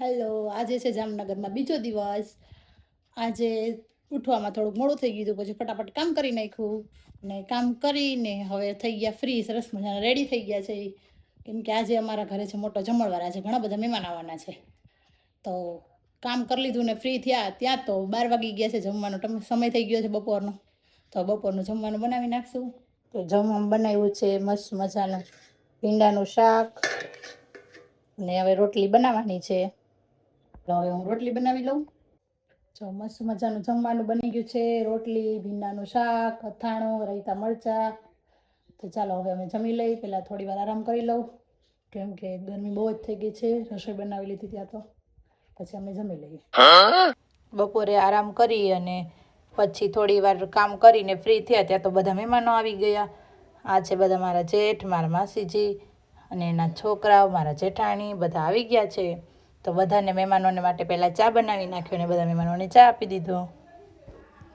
Hello, આજે છે જામનગરમાં બીજો દિવસ. આજે ઉઠવામાં થોડુંક મોડું થઈ ગયું હતું, પછી ફટાફટ કામ કરી નાખ્યું ને કામ કરીને હવે થઈ ગયા ફ્રી, સરસ મજાના રેડી થઈ ગયા છે. કેમ કે આજે અમારા ઘરે છે મોટો જમણવાર, આજે ઘણા બધા મહેમાન આવવાના છે. તો કામ કરી લીધું ને ફ્રી થયા ત્યાં તો 12 વાગી ગયા છે. જમવાનો સમય થઈ ગયો છે બપોરનો. તો બપોરનું જમવાનું બનાવી નાખશું. તો જમવાનું બનાવ્યું છે મસ્ત મજાનું ભીંડાનું શાક ને હવે રોટલી બનાવવાની છે. તો હવે હું રોટલી બનાવી લઉં. જો મસ્ત મજાનું જમવાનું બની ગયું છે, રોટલી, ભીંડાનું શાક, અથાણું, રાયતા મરચાં. તો ચાલો હવે અમે જમી લઈ. પહેલાં થોડી વાર આરામ કરી લઉં, કેમ કે ગરમી બહુ જ થઈ ગઈ છે. રસોઈ બનાવી લીધી ત્યાં તો પછી અમે જમી લઈએ. બપોરે આરામ કરી અને પછી થોડી વાર કામ કરીને ફ્રી થયા ત્યાં તો બધા મહેમાનો આવી ગયા. આ છે બધા મારા જેઠ, મારા માસીજી અને એના છોકરાઓ, મારા જેઠાણી, બધા આવી ગયા છે. તો બધાને મહેમાનોને માટે પહેલાં ચા બનાવી નાખ્યો અને બધા મહેમાનોને ચા આપી દીધો.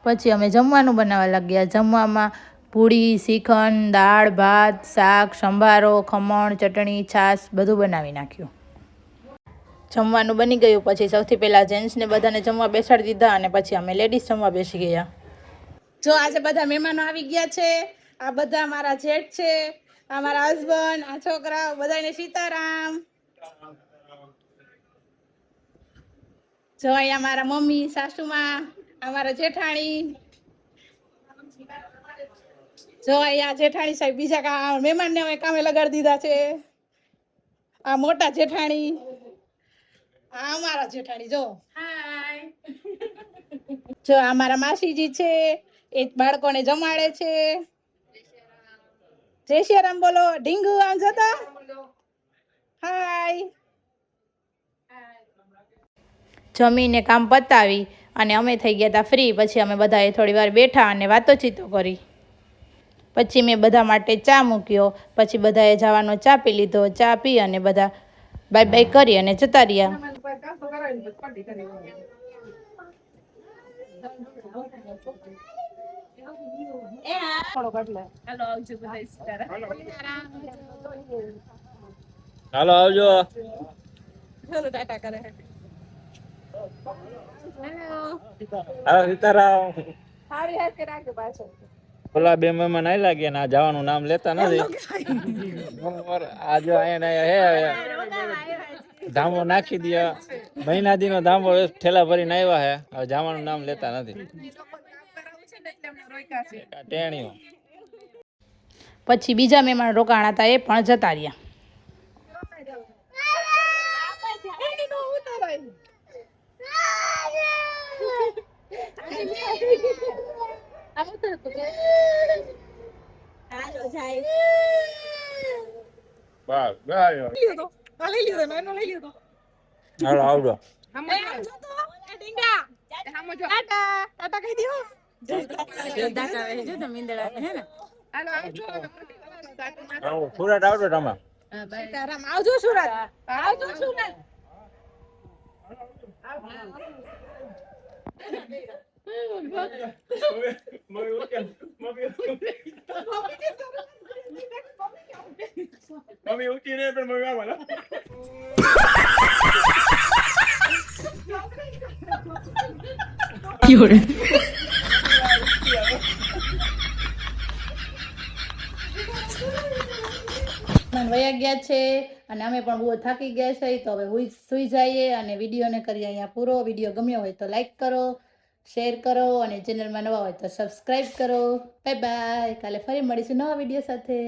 પછી અમે જમવાનું બનાવવા લાગ્યા. જમવામાં પૂરી, શ્રીખંડ, દાળ, ભાત, શાક, સંભારો, ખમણ, ચટણી, છાશ બધું બનાવી નાખ્યું. જમવાનું બની ગયું પછી સૌથી પહેલાં જેન્ટ્સને બધાને જમવા બેસાડી દીધા અને પછી અમે લેડીઝ જમવા બેસી ગયા. જો આજે બધા મહેમાનો આવી ગયા છે. આ બધા મારા જેઠ છે, આ મારા હસબન્ડ, આ છોકરા, બધાને સીતારામ. જો અહીંયા મારા મમ્મી, સાસુમાં, અમારા જેઠાણી. જો અહીંયા જેઠાણી સાહેબ બીજા મહેમાનને અમે કામે લગાડી દીધા છે. આ મોટા જેઠાણી, આ અમારા જેઠાણી. જો હાય. જો આ મારા માસીજી છે, એ બાળકોને જમાડે છે. જય શ્રી રામ બોલો. ઢીંગુ આમ જતા હાય. જમીને કામ પતાવી અને અમે થઈ ગયા હતા ફ્રી. પછી અમે બધાએ થોડી વાર બેઠા અને વાતોચીતો કરી. પછી મેં બધા માટે ચા મૂક્યો. પછી બધાએ જવાનો ચા પી લીધો. ચા પી અને બધા બાય બાય કરી અને જતા રહ્યા. હાલો આવજો. ટાટા કરે. હાલો સીતારામ. હારી હાથ કે રાખજો પાછો. પેલા બે મહેમાન આઈ લાગ્યા ને આ જવાનું નામ લેતા નથી. આજે અહીંયા હે ધામો નાખી દે. મહિના દી નો ધામો ઠેલા ભરીને આવ્યા હે. હવે જવાનું નામ લેતા નથી. ટેણીઓ. પછી બીજા મહેમાન રોકાણા હતા, એ પણ જતા રહ્યા. હાલો આવજો. સુરત આવજો તમે. આવજો સુરત. આવજો સુરત. મમ્મી ઉઠી ને પણ મમ્મી આવવાના. વયા ગયા છે અને અમે પણ બહુ થાકી ગયા છે. તો હવે સુઈ જઈએ અને વિડીયોને કરીએ અહીંયા પૂરો. વિડીયો ગમ્યો હોય તો લાઈક કરો, શેર કરો અને ચેનલમાં નવા હોય તો સબસ્ક્રાઈબ કરો. Bye bye. કાલે ફરી મળીશું નવા વિડીયો સાથે.